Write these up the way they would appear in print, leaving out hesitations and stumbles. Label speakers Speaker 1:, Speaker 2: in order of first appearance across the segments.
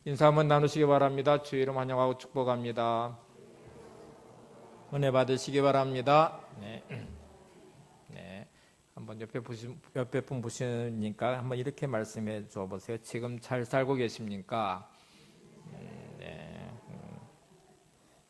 Speaker 1: 인사 한번 나누시기 바랍니다. 주의 이름 환영하고 축복합니다. 은혜 받으시기 바랍니다. 네. 네. 한번 옆에 분 보시니까 한번 이렇게 말씀해 줘 보세요. 지금 잘 살고 계십니까? 네.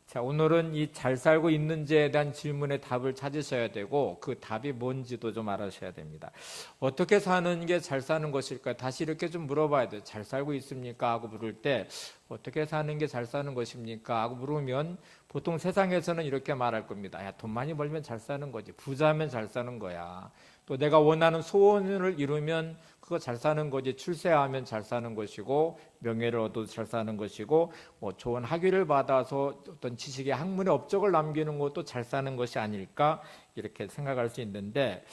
Speaker 1: 자, 오늘은 이 잘 살고 있는지에 대한 질문의 답을 찾으셔야 되고 그 답이 뭔지도 좀 알아셔야 됩니다. 어떻게 사는 게 잘 사는 것일까? 다시 이렇게 좀 물어봐야 돼요. 잘 살고 있습니까? 하고 물을 때 어떻게 사는 게 잘 사는 것입니까? 하고 물으면 보통 세상에서는 이렇게 말할 겁니다. 야, 돈 많이 벌면 잘 사는 거지. 부자면 잘 사는 거야. 또 내가 원하는 소원을 이루면 그거 잘 사는 거지. 출세하면 잘 사는 것이고 명예를 얻어도 잘 사는 것이고 뭐 좋은 학위를 받아서 어떤 지식의 학문의 업적을 남기는 것도 잘 사는 것이 아닐까 이렇게 생각할 수 있는데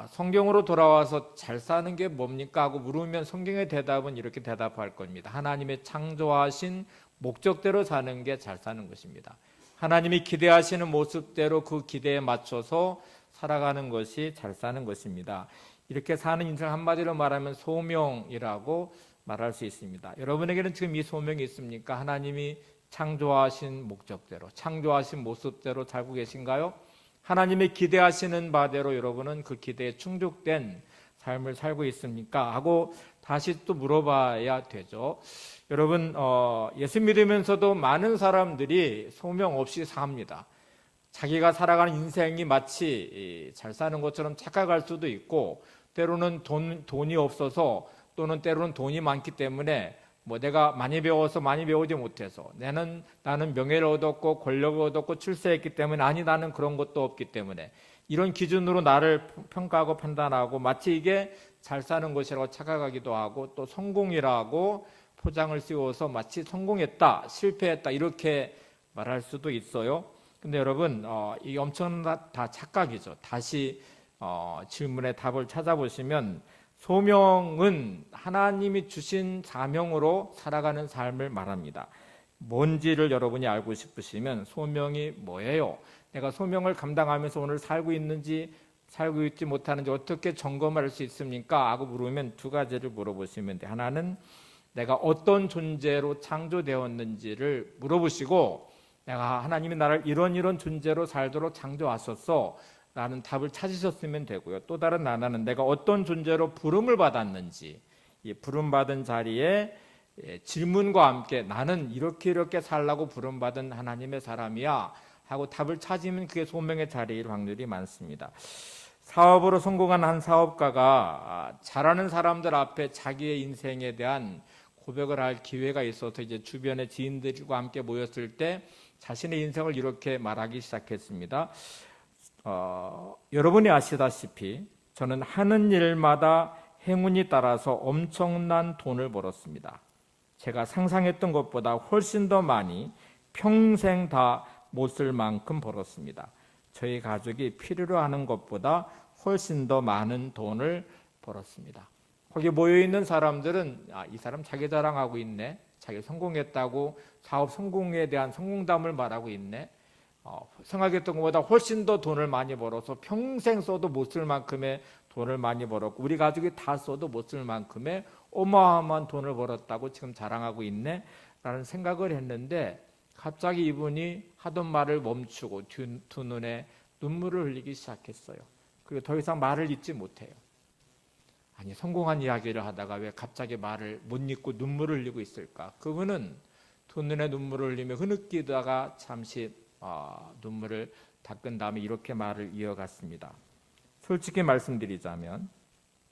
Speaker 1: 성경으로 돌아와서 잘 사는 게 뭡니까 하고 물으면 성경의 대답은 이렇게 대답할 겁니다. 하나님의 창조하신 목적대로 사는 게 잘 사는 것입니다. 하나님이 기대하시는 모습대로 그 기대에 맞춰서 살아가는 것이 잘 사는 것입니다. 이렇게 사는 인생 한마디로 말하면 소명이라고 말할 수 있습니다. 여러분에게는 지금 이 소명이 있습니까? 하나님이 창조하신 목적대로, 창조하신 모습대로 살고 계신가요? 하나님이 기대하시는 바대로 여러분은 그 기대에 충족된 삶을 살고 있습니까? 하고 다시 또 물어봐야 되죠. 여러분, 예수 믿으면서도 많은 사람들이 소명 없이 삽니다. 자기가 살아가는 인생이 마치 잘 사는 것처럼 착각할 수도 있고 때로는 돈이 없어서 또는 때로는 돈이 많기 때문에 뭐 내가 많이 배워서 많이 배우지 못해서 나는 명예를 얻었고 권력을 얻었고 출세했기 때문에 아니 나는 그런 것도 없기 때문에 이런 기준으로 나를 평가하고 판단하고 마치 이게 잘 사는 것이라고 착각하기도 하고 또 성공이라고 포장을 씌워서 마치 성공했다 실패했다 이렇게 말할 수도 있어요. 근데 여러분 이게 엄청난 다 착각이죠. 다시 질문의 답을 찾아보시면 소명은 하나님이 주신 사명으로 살아가는 삶을 말합니다. 뭔지를 여러분이 알고 싶으시면 소명이 뭐예요? 내가 소명을 감당하면서 오늘 살고 있는지 살고 있지 못하는지 어떻게 점검할 수 있습니까? 하고 물으면 두 가지를 물어보시면 돼요. 하나는 내가 어떤 존재로 창조되었는지를 물어보시고 내가 하나님이 나를 이런 존재로 살도록 창조하셨어 라는 답을 찾으셨으면 되고요. 또 다른 하나는 내가 어떤 존재로 부름을 받았는지 이 부름받은 자리에 질문과 함께 나는 이렇게 살라고 부름받은 하나님의 사람이야 하고 답을 찾으면 그게 소명의 자리일 확률이 많습니다. 사업으로 성공한 한 사업가가 잘하는 사람들 앞에 자기의 인생에 대한 고백을 할 기회가 있어서 이제 주변의 지인들과 함께 모였을 때 자신의 인생을 이렇게 말하기 시작했습니다. 여러분이 아시다시피 저는 하는 일마다 행운이 따라서 엄청난 돈을 벌었습니다. 제가 상상했던 것보다 훨씬 더 많이 평생 다 못 쓸 만큼 벌었습니다. 저희 가족이 필요로 하는 것보다 훨씬 더 많은 돈을 벌었습니다. 거기 모여있는 사람들은 이 사람 자기 자랑하고 있네. 자기 성공했다고 사업 성공에 대한 성공담을 말하고 있네. 생각했던 것보다 훨씬 더 돈을 많이 벌어서 평생 써도 못 쓸 만큼의 돈을 많이 벌었고 우리 가족이 다 써도 못 쓸 만큼의 어마어마한 돈을 벌었다고 지금 자랑하고 있네 라는 생각을 했는데 갑자기 이분이 하던 말을 멈추고 두 눈에 눈물을 흘리기 시작했어요. 그리고 더 이상 말을 잇지 못해요. 아니 성공한 이야기를 하다가 왜 갑자기 말을 못 잇고 눈물을 흘리고 있을까? 그분은 두 눈에 눈물을 흘리며 흐느끼다가 잠시 눈물을 닦은 다음에 이렇게 말을 이어갔습니다. 솔직히 말씀드리자면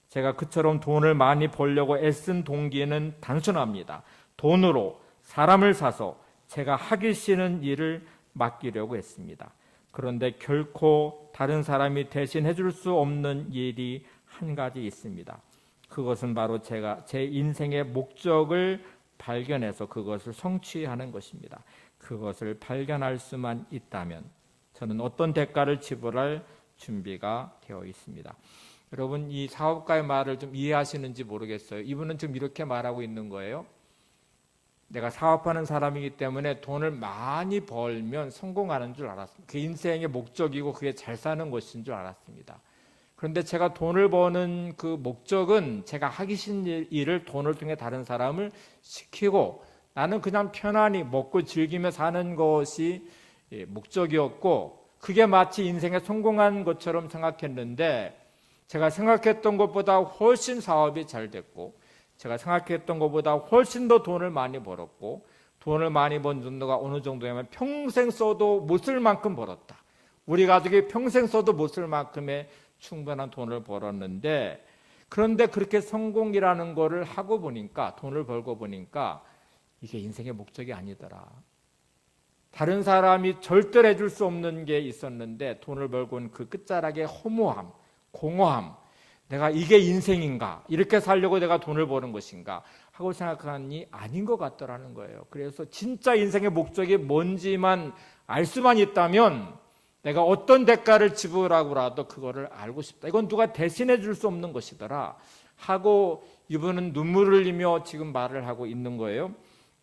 Speaker 1: 제가 그처럼 돈을 많이 벌려고 애쓴 동기는 단순합니다. 돈으로 사람을 사서 제가 하기 싫은 일을 맡기려고 했습니다. 그런데 결코 다른 사람이 대신 해줄 수 없는 일이 한 가지 있습니다. 그것은 바로 제가 제 인생의 목적을 발견해서 그것을 성취하는 것입니다. 그것을 발견할 수만 있다면 저는 어떤 대가를 지불할 준비가 되어 있습니다. 여러분 이 사업가의 말을 좀 이해하시는지 모르겠어요. 이분은 지금 이렇게 말하고 있는 거예요. 내가 사업하는 사람이기 때문에 돈을 많이 벌면 성공하는 줄 알았습니다. 그 인생의 목적이고 그게 잘 사는 것인 줄 알았습니다. 그런데 제가 돈을 버는 그 목적은 제가 하기 싫은 일을 돈을 통해 다른 사람을 시키고 나는 그냥 편안히 먹고 즐기며 사는 것이 목적이었고, 그게 마치 인생에 성공한 것처럼 생각했는데, 제가 생각했던 것보다 훨씬 사업이 잘 됐고, 제가 생각했던 것보다 훨씬 더 돈을 많이 벌었고, 돈을 많이 번 정도가 어느 정도냐면 평생 써도 못 쓸 만큼 벌었다. 우리 가족이 평생 써도 못 쓸 만큼의 충분한 돈을 벌었는데, 그런데 그렇게 성공이라는 거를 하고 보니까, 돈을 벌고 보니까 이게 인생의 목적이 아니더라. 다른 사람이 절대로 해줄 수 없는 게 있었는데, 돈을 벌고 온 그 끝자락의 허무함, 공허함, 내가 이게 인생인가? 이렇게 살려고 내가 돈을 버는 것인가? 하고 생각하니 아닌 것 같더라는 거예요. 그래서 진짜 인생의 목적이 뭔지만 알 수만 있다면 내가 어떤 대가를 지불하고라도 그거를 알고 싶다. 이건 누가 대신해 줄 수 없는 것이더라 하고 이분은 눈물을 흘리며 지금 말을 하고 있는 거예요.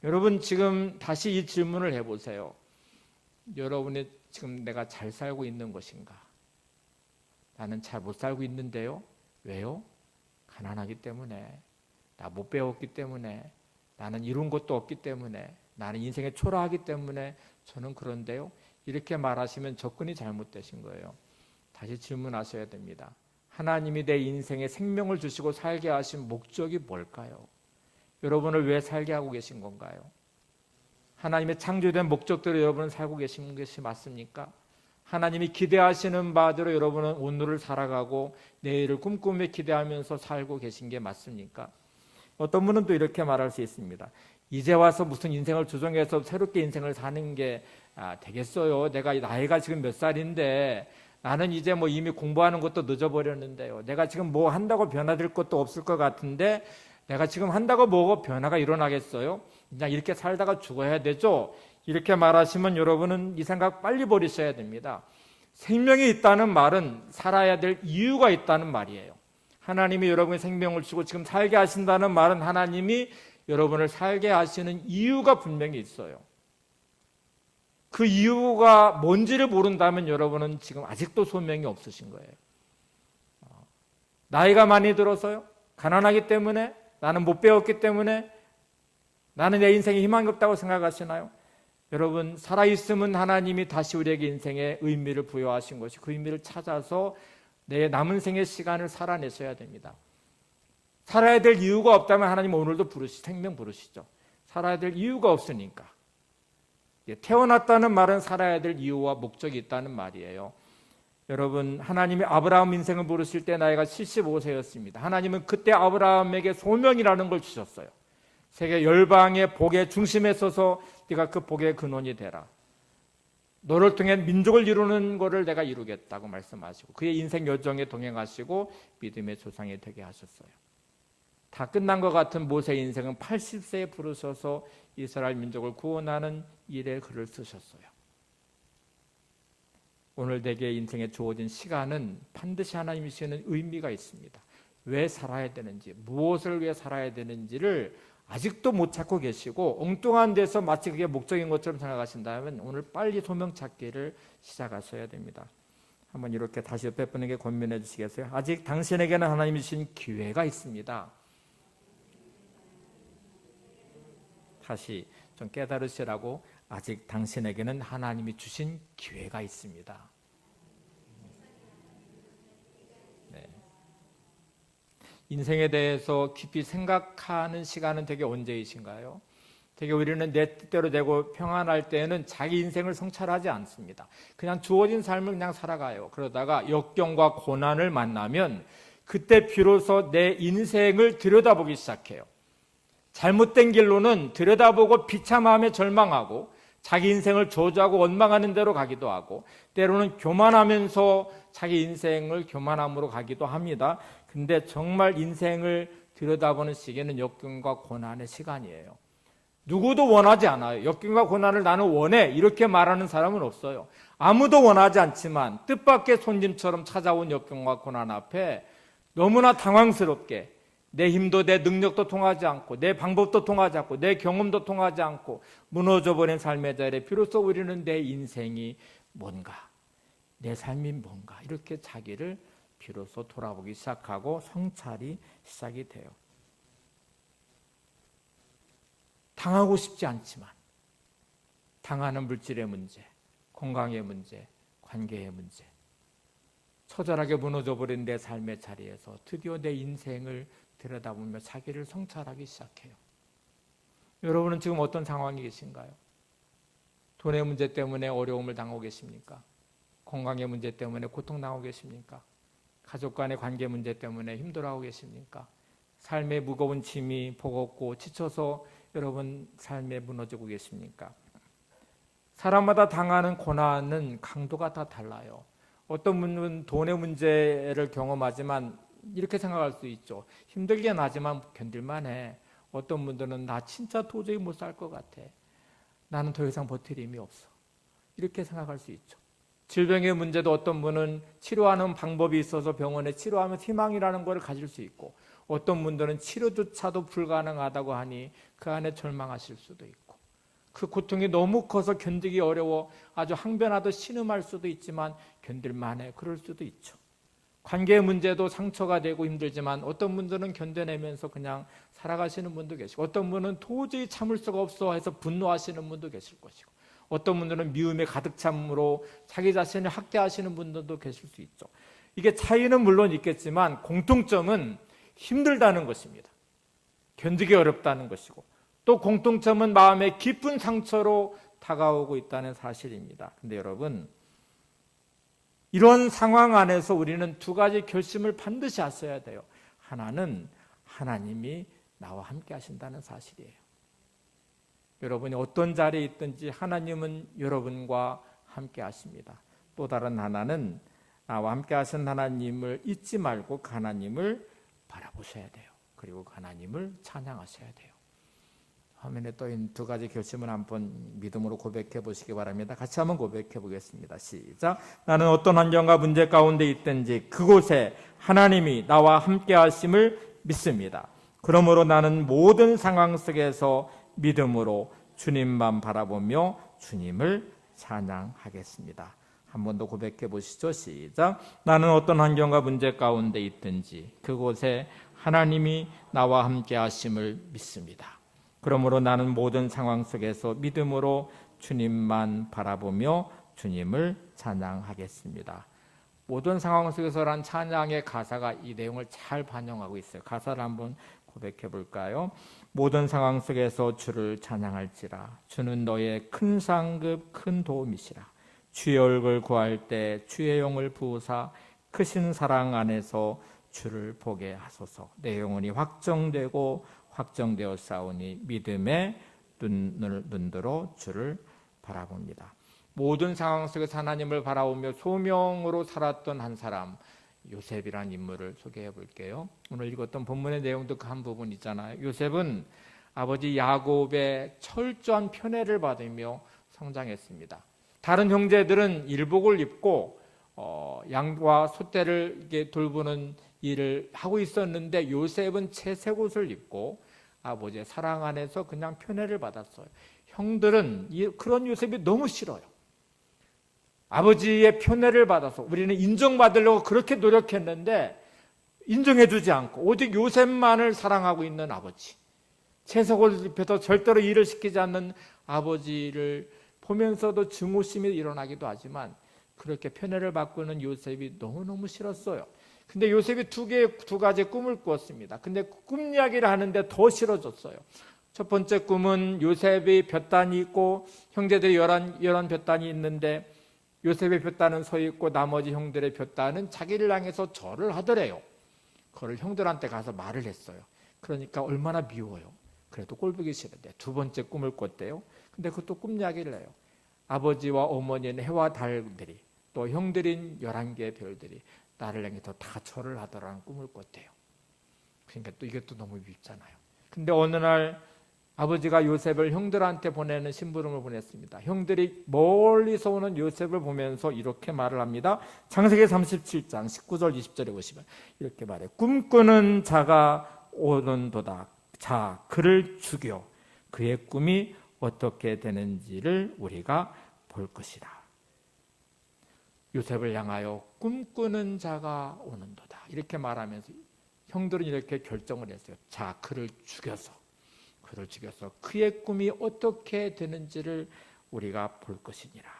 Speaker 1: 여러분, 지금 다시 이 질문을 해보세요. 여러분이 지금 내가 잘 살고 있는 것인가? 나는 잘 못 살고 있는데요. 왜요? 가난하기 때문에, 나 못 배웠기 때문에, 나는 이룬 것도 없기 때문에, 나는 인생에 초라하기 때문에 저는 그런데요. 이렇게 말하시면 접근이 잘못되신 거예요. 다시 질문하셔야 됩니다. 하나님이 내 인생에 생명을 주시고 살게 하신 목적이 뭘까요? 여러분을 왜 살게 하고 계신 건가요? 하나님의 창조된 목적대로 여러분은 살고 계신 것이 맞습니까? 하나님이 기대하시는 바대로 여러분은 오늘을 살아가고 내일을 꿈꾸며 기대하면서 살고 계신 게 맞습니까? 어떤 분은 또 이렇게 말할 수 있습니다. 이제 와서 무슨 인생을 조정해서 새롭게 인생을 사는 게 되겠어요. 내가 나이가 지금 몇 살인데 나는 이제 뭐 이미 공부하는 것도 늦어버렸는데요. 내가 지금 뭐 한다고 변화될 것도 없을 것 같은데 내가 지금 한다고 뭐가 변화가 일어나겠어요? 그냥 이렇게 살다가 죽어야 되죠? 이렇게 말하시면 여러분은 이 생각 빨리 버리셔야 됩니다. 생명이 있다는 말은 살아야 될 이유가 있다는 말이에요. 하나님이 여러분의 생명을 주고 지금 살게 하신다는 말은 하나님이 여러분을 살게 하시는 이유가 분명히 있어요. 그 이유가 뭔지를 모른다면 여러분은 지금 아직도 소명이 없으신 거예요. 나이가 많이 들어서요? 가난하기 때문에? 나는 못 배웠기 때문에? 나는 내 인생에 희망이 없다고 생각하시나요? 여러분, 살아있으면 하나님이 다시 우리에게 인생에 의미를 부여하신 것이 그 의미를 찾아서 내 남은 생의 시간을 살아내셔야 됩니다. 살아야 될 이유가 없다면 하나님 오늘도 생명 부르시죠. 살아야 될 이유가 없으니까. 태어났다는 말은 살아야 될 이유와 목적이 있다는 말이에요. 여러분, 하나님이 아브라함 인생을 부르실 때 나이가 75세였습니다. 하나님은 그때 아브라함에게 소명이라는 걸 주셨어요. 세계 열방의 복의 중심에 서서 네가 그 복의 근원이 되라. 너를 통해 민족을 이루는 것을 내가 이루겠다고 말씀하시고 그의 인생 여정에 동행하시고 믿음의 조상이 되게 하셨어요. 다 끝난 것 같은 모세의 인생은 80세에 부르셔서 이스라엘 민족을 구원하는 일에 글을 쓰셨어요. 오늘 내게 인생에 주어진 시간은 반드시 하나님이 주시는 의미가 있습니다. 왜 살아야 되는지, 무엇을 위해 살아야 되는지를 아직도 못 찾고 계시고 엉뚱한 데서 마치 그게 목적인 것처럼 생각하신다면 오늘 빨리 소명 찾기를 시작하셔야 됩니다. 한번 이렇게 다시 옆에 분에게 권면해 주시겠어요? 아직 당신에게는 하나님이 주신 기회가 있습니다. 다시 좀 깨달으시라고, 아직 당신에게는 하나님이 주신 기회가 있습니다. 네. 인생에 대해서 깊이 생각하는 시간은 되게 언제이신가요? 되게 우리는 내 뜻대로 되고 평안할 때에는 자기 인생을 성찰하지 않습니다. 그냥 주어진 삶을 그냥 살아가요. 그러다가 역경과 고난을 만나면 그때 비로소 내 인생을 들여다보기 시작해요. 잘못된 길로는 들여다보고 비참함에 절망하고 자기 인생을 저주하고 원망하는 대로 가기도 하고 때로는 교만하면서 자기 인생을 교만함으로 가기도 합니다. 근데 정말 인생을 들여다보는 시기는 역경과 고난의 시간이에요. 누구도 원하지 않아요. 역경과 고난을 나는 원해 이렇게 말하는 사람은 없어요. 아무도 원하지 않지만 뜻밖의 손님처럼 찾아온 역경과 고난 앞에 너무나 당황스럽게 내 힘도 내 능력도 통하지 않고 내 방법도 통하지 않고 내 경험도 통하지 않고 무너져버린 삶의 자리에 비로소 우리는 내 인생이 뭔가, 내 삶이 뭔가 이렇게 자기를 비로소 돌아보기 시작하고 성찰이 시작이 돼요. 당하고 싶지 않지만 당하는 물질의 문제, 건강의 문제, 관계의 문제, 처절하게 무너져버린 내 삶의 자리에서 드디어 내 인생을 들여다보며 자기를 성찰하기 시작해요. 여러분은 지금 어떤 상황이 계신가요? 돈의 문제 때문에 어려움을 당하고 계십니까? 건강의 문제 때문에 고통당하고 계십니까? 가족 간의 관계 문제 때문에 힘들어하고 계십니까? 삶의 무거운 짐이 버겁고 지쳐서 여러분 삶에 무너지고 계십니까? 사람마다 당하는 고난은 강도가 다 달라요. 어떤 분은 돈의 문제를 경험하지만 이렇게 생각할 수 있죠. 힘들긴 하지만 견딜만해. 어떤 분들은 나 진짜 도저히 못 살 것 같아. 나는 더 이상 버틸 힘이 없어. 이렇게 생각할 수 있죠. 질병의 문제도 어떤 분은 치료하는 방법이 있어서 병원에 치료하면 희망이라는 걸 가질 수 있고, 어떤 분들은 치료조차도 불가능하다고 하니 그 안에 절망하실 수도 있고, 그 고통이 너무 커서 견디기 어려워 아주 항변하듯 신음할 수도 있지만 견딜만해, 그럴 수도 있죠. 관계의 문제도 상처가 되고 힘들지만 어떤 분들은 견뎌내면서 그냥 살아가시는 분도 계시고, 어떤 분은 도저히 참을 수가 없어 해서 분노하시는 분도 계실 것이고, 어떤 분들은 미움에 가득 참으로 자기 자신을 학대하시는 분들도 계실 수 있죠. 이게 차이는 물론 있겠지만 공통점은 힘들다는 것입니다. 견디기 어렵다는 것이고, 또 공통점은 마음의 깊은 상처로 다가오고 있다는 사실입니다. 근데 여러분, 이런 상황 안에서 우리는 두 가지 결심을 반드시 하셔야 돼요. 하나는 하나님이 나와 함께 하신다는 사실이에요. 여러분이 어떤 자리에 있든지 하나님은 여러분과 함께 하십니다. 또 다른 하나는 나와 함께 하신 하나님을 잊지 말고 그 하나님을 바라보셔야 돼요. 그리고 그 하나님을 찬양하셔야 돼요. 화면에 떠있는 두 가지 결심을 한번 믿음으로 고백해 보시기 바랍니다. 같이 한번 고백해 보겠습니다. 시작. 나는 어떤 환경과 문제 가운데 있든지 그곳에 하나님이 나와 함께 하심을 믿습니다. 그러므로 나는 모든 상황 속에서 믿음으로 주님만 바라보며 주님을 찬양하겠습니다. 한 번 더 고백해 보시죠. 시작. 나는 어떤 환경과 문제 가운데 있든지 그곳에 하나님이 나와 함께 하심을 믿습니다. 그러므로 나는 모든 상황 속에서 믿음으로 주님만 바라보며 주님을 찬양하겠습니다. 모든 상황 속에서란 찬양의 가사가 이 내용을 잘 반영하고 있어요. 가사를 한번 고백해 볼까요? 모든 상황 속에서 주를 찬양할지라. 주는 너의 큰 상급 큰 도움이시라. 주의 얼굴 구할 때 주의 영을 부으사 크신 사랑 안에서 주를 보게 하소서. 내 영혼이 확정되어 싸우니 믿음의 눈으로 주를 바라봅니다. 모든 상황 속에서 하나님을 바라보며 소명으로 살았던 한 사람, 요셉이라는 인물을 소개해 볼게요. 오늘 읽었던 본문의 내용도 그 한 부분 있잖아요. 요셉은 아버지 야곱의 철저한 편애를 받으며 성장했습니다. 다른 형제들은 일복을 입고 양과 소떼를 이렇게 돌보는 일을 하고 있었는데 요셉은 채색옷을 입고 아버지의 사랑 안에서 그냥 편애를 받았어요. 형들은 그런 요셉이 너무 싫어요. 아버지의 편애를 받아서 우리는 인정받으려고 그렇게 노력했는데 인정해주지 않고 오직 요셉만을 사랑하고 있는 아버지, 채색옷을 입혀서 절대로 일을 시키지 않는 아버지를 보면서도 증오심이 일어나기도 하지만 그렇게 편애를 받고는 요셉이 너무너무 싫었어요. 근데 요셉이 두 가지 꿈을 꾸었습니다. 근데 꿈 이야기를 하는데 더 싫어졌어요. 첫 번째 꿈은 요셉이 볕단이 있고 형제들이 11 볕단이 있는데 요셉의 볕단은 서 있고 나머지 형들의 볕단은 자기를 향해서 절을 하더래요. 그걸 형들한테 가서 말을 했어요. 그러니까 얼마나 미워요. 그래도 꼴보기 싫은데 두 번째 꿈을 꿨대요. 근데 그것도 꿈 이야기를 해요. 아버지와 어머니는 해와 달들이 또 형들인 11개의 별들이 나를 향해서 다 절을 하더라는 꿈을 꿨대요. 그러니까 또 이게 또 너무 밉잖아요. 근데 어느 날 아버지가 요셉을 형들한테 보내는 심부름을 보냈습니다. 형들이 멀리서 오는 요셉을 보면서 이렇게 말을 합니다. 창세기 37장 19절 20절에 보시면 이렇게 말해요. 꿈꾸는 자가 오는도다. 자, 그를 죽여 그의 꿈이 어떻게 되는지를 우리가 볼 것이다. 요셉을 향하여 꿈꾸는 자가 오는도다. 이렇게 말하면서 형들은 이렇게 결정을 했어요. 자, 그를 죽여서 그의 꿈이 어떻게 되는지를 우리가 볼 것이니라.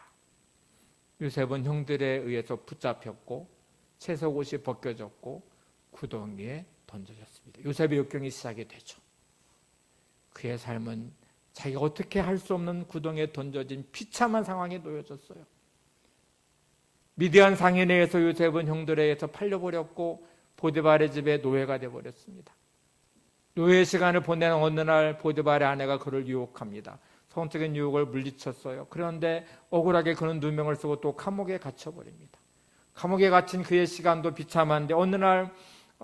Speaker 1: 요셉은 형들에 의해서 붙잡혔고 채석옷이 벗겨졌고 구덩이에 던져졌습니다. 요셉의 역경이 시작이 되죠. 그의 삶은 자기가 어떻게 할 수 없는 구덩이에 던져진 비참한 상황에 놓여졌어요. 미디안 상인에 의해서 요셉은 형들에 의해서 팔려버렸고 보디발의 집에 노예가 되어버렸습니다. 노예 시간을 보내는 어느 날 보디발의 아내가 그를 유혹합니다. 성적인 유혹을 물리쳤어요. 그런데 억울하게 그는 누명을 쓰고 또 감옥에 갇혀버립니다. 감옥에 갇힌 그의 시간도 비참한데 어느 날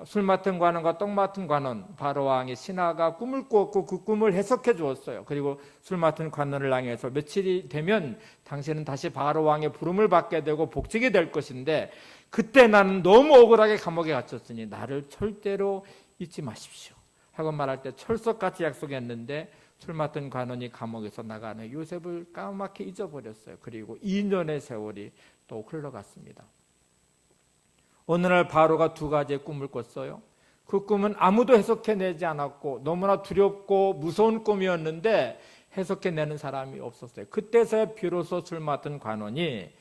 Speaker 1: 술 맡은 관원과 떡 맡은 관원 바로 왕의 신하가 꿈을 꾸었고 그 꿈을 해석해 주었어요. 그리고 술 맡은 관원을 향해서 며칠이 되면 당신은 다시 바로 왕의 부름을 받게 되고 복직이 될 것인데 그때 나는 너무 억울하게 감옥에 갇혔으니 나를 절대로 잊지 마십시오 하고 말할 때 철석같이 약속했는데 술 맡은 관원이 감옥에서 나가는 요셉을 까맣게 잊어버렸어요. 그리고 2년의 세월이 또 흘러갔습니다. 어느 날 바로가 두 가지의 꿈을 꿨어요. 그 꿈은 아무도 해석해내지 않았고 너무나 두렵고 무서운 꿈이었는데 해석해내는 사람이 없었어요. 그때서야 비로소 술 맡은 관원이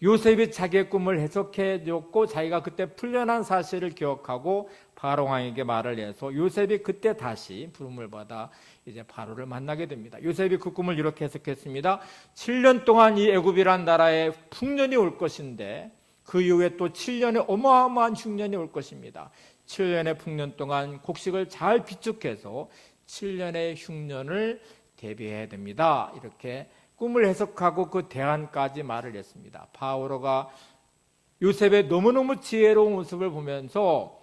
Speaker 1: 요셉이 자기의 꿈을 해석해줬고 자기가 그때 풀려난 사실을 기억하고 바로 왕에게 말을 해서 요셉이 그때 다시 부름을 받아 이제 바로를 만나게 됩니다. 요셉이 그 꿈을 이렇게 해석했습니다. 7년 동안 이 애굽이란 나라에 풍년이 올 것인데 그 이후에 또 7년의 어마어마한 흉년이 올 것입니다. 7년의 풍년 동안 곡식을 잘 비축해서 7년의 흉년을 대비해야 됩니다. 이렇게 꿈을 해석하고 그 대안까지 말을 했습니다. 바오로가 요셉의 너무너무 지혜로운 모습을 보면서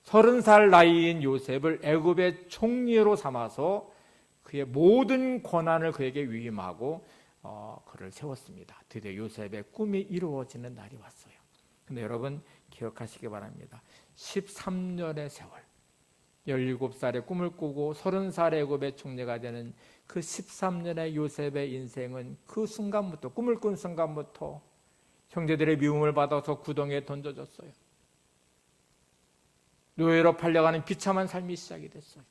Speaker 1: 30살 나이인 요셉을 애굽의 총리로 삼아서 그의 모든 권한을 그에게 위임하고 그를 세웠습니다. 드디어 요셉의 꿈이 이루어지는 날이 왔어요. 근데 여러분 기억하시기 바랍니다. 13년의 세월, 17살에 꿈을 꾸고 30살에 애굽의 총리가 되는 그 13년의 요셉의 인생은 그 순간부터, 꿈을 꾼 순간부터 형제들의 미움을 받아서 구덩이에 던져졌어요. 노예로 팔려가는 비참한 삶이 시작이 됐어요.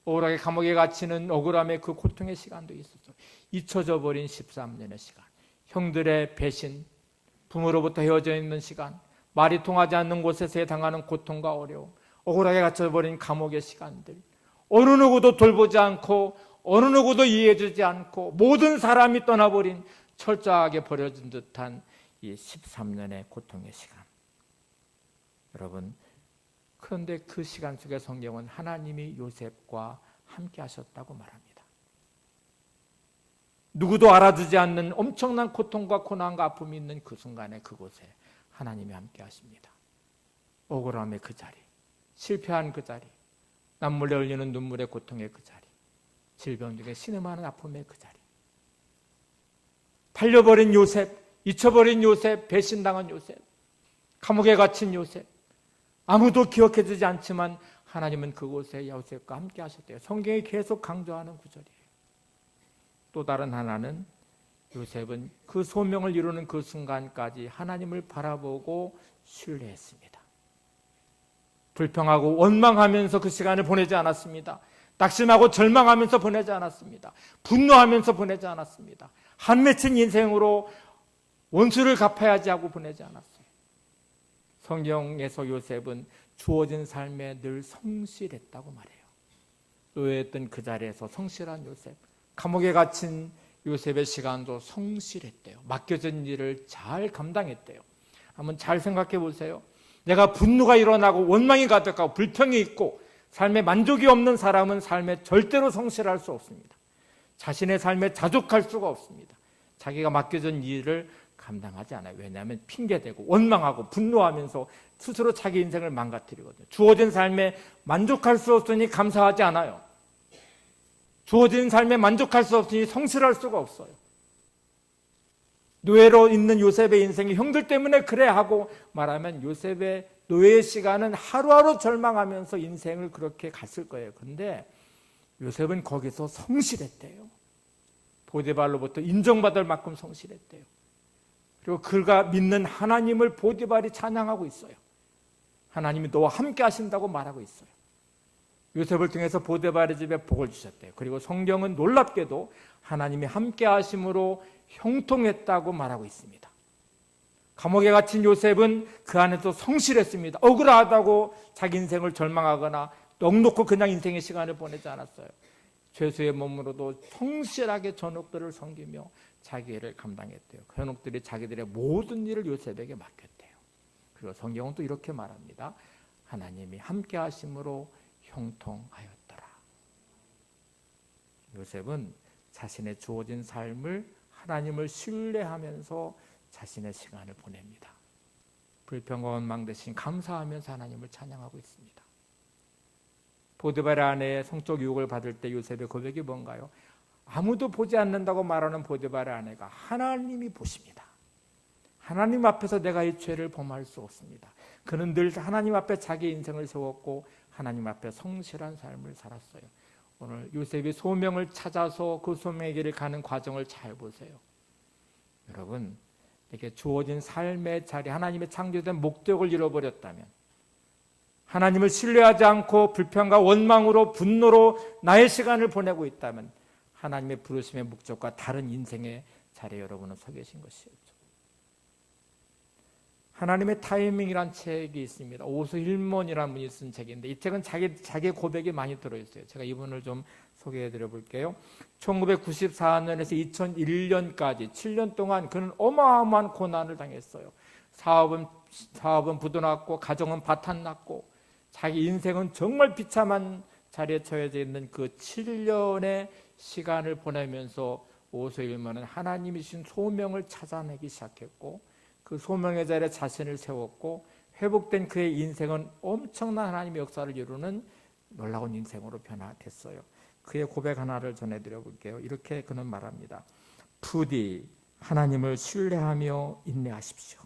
Speaker 1: 억울하게 감옥에 갇히는 억울함의 그 고통의 시간도 있었어요. 잊혀져 버린 13년의 시간, 형들의 배신, 부모로부터 헤어져 있는 시간, 말이 통하지 않는 곳에서 당하는 고통과 어려움, 억울하게 갇혀버린 감옥의 시간들, 어느 누구도 돌보지 않고 어느 누구도 이해해주지 않고 모든 사람이 떠나버린 철저하게 버려진 듯한 이 13년의 고통의 시간. 여러분, 그런데 그 시간 속에 성경은 하나님이 요셉과 함께 하셨다고 말합니다. 누구도 알아주지 않는 엄청난 고통과 고난과 아픔이 있는 그 순간에 그곳에 하나님이 함께 하십니다. 억울함의 그 자리, 실패한 그 자리, 남몰래 흘리는 눈물의 고통의 그 자리, 질병 중에 신음하는 아픔의 그 자리, 팔려버린 요셉, 잊혀버린 요셉, 배신당한 요셉, 감옥에 갇힌 요셉, 아무도 기억해주지 않지만 하나님은 그곳에 요셉과 함께 하셨대요. 성경이 계속 강조하는 구절이에요. 또 다른 하나는 요셉은 그 소명을 이루는 그 순간까지 하나님을 바라보고 신뢰했습니다. 불평하고 원망하면서 그 시간을 보내지 않았습니다. 낙심하고 절망하면서 보내지 않았습니다. 분노하면서 보내지 않았습니다. 한 맺힌 인생으로 원수를 갚아야지 하고 보내지 않았어요. 성경에서 요셉은 주어진 삶에 늘 성실했다고 말해요. 노예했던 그 자리에서 성실한 요셉, 감옥에 갇힌 요셉의 시간도 성실했대요. 맡겨진 일을 잘 감당했대요. 한번 잘 생각해 보세요. 내가 분노가 일어나고 원망이 가득하고 불평이 있고 삶에 만족이 없는 사람은 삶에 절대로 성실할 수 없습니다. 자신의 삶에 자족할 수가 없습니다. 자기가 맡겨진 일을 감당하지 않아요. 왜냐하면 핑계대고 원망하고 분노하면서 스스로 자기 인생을 망가뜨리거든요. 주어진 삶에 만족할 수 없으니 감사하지 않아요. 주어진 삶에 만족할 수 없으니 성실할 수가 없어요. 노예로 있는 요셉의 인생이 형들 때문에 그래 하고 말하면 요셉의 노예의 시간은 하루하루 절망하면서 인생을 그렇게 갔을 거예요. 그런데 요셉은 거기서 성실했대요. 보디발로부터 인정받을 만큼 성실했대요. 그리고 그가 믿는 하나님을 보디발이 찬양하고 있어요. 하나님이 너와 함께 하신다고 말하고 있어요. 요셉을 통해서 보디발의 집에 복을 주셨대요. 그리고 성경은 놀랍게도 하나님이 함께 하심으로 형통했다고 말하고 있습니다. 감옥에 갇힌 요셉은 그 안에서 성실했습니다. 억울하다고 자기 인생을 절망하거나 넉놓고 그냥 인생의 시간을 보내지 않았어요. 죄수의 몸으로도 성실하게 전옥들을 섬기며 자기 일을 감당했대요. 그 현옥들이 자기들의 모든 일을 요셉에게 맡겼대요. 그리고 성경은 또 이렇게 말합니다. 하나님이 함께 하심으로 형통하였더라. 요셉은 자신의 주어진 삶을 하나님을 신뢰하면서 자신의 시간을 보냅니다. 불평과 원망 대신 감사하면서 하나님을 찬양하고 있습니다. 보디발의 아내의 성적 유혹을 받을 때 요셉의 고백이 뭔가요? 아무도 보지 않는다고 말하는 보디발의 아내가 하나님이 보십니다. 하나님 앞에서 내가 이 죄를 범할 수 없습니다. 그는 늘 하나님 앞에 자기 인생을 세웠고 하나님 앞에 성실한 삶을 살았어요. 오늘 요셉이 소명을 찾아서 그 소명의 길을 가는 과정을 잘 보세요. 여러분, 이렇게 주어진 삶의 자리, 하나님의 창조된 목적을 잃어버렸다면, 하나님을 신뢰하지 않고 불평과 원망으로 분노로 나의 시간을 보내고 있다면 하나님의 부르심의 목적과 다른 인생의 자리에 여러분은 서 계신 것이었죠. 하나님의 타이밍이란 책이 있습니다. 오수일몬이라는 분이 쓴 책인데 이 책은 자기 고백이 많이 들어있어요. 제가 이분을 좀 소개해드려 볼게요. 1994년에서 2001년까지 7년 동안 그는 어마어마한 고난을 당했어요. 사업은 부도났고 가정은 바탕났고 자기 인생은 정말 비참한 자리에 처해져 있는 그 7년의 시간을 보내면서 오수일몬은 하나님이 주신 소명을 찾아내기 시작했고 그 소명의 자리에 자신을 세웠고 회복된 그의 인생은 엄청난 하나님의 역사를 이루는 놀라운 인생으로 변화됐어요. 그의 고백 하나를 전해드려 볼게요. 이렇게 그는 말합니다. 부디 하나님을 신뢰하며 인내하십시오.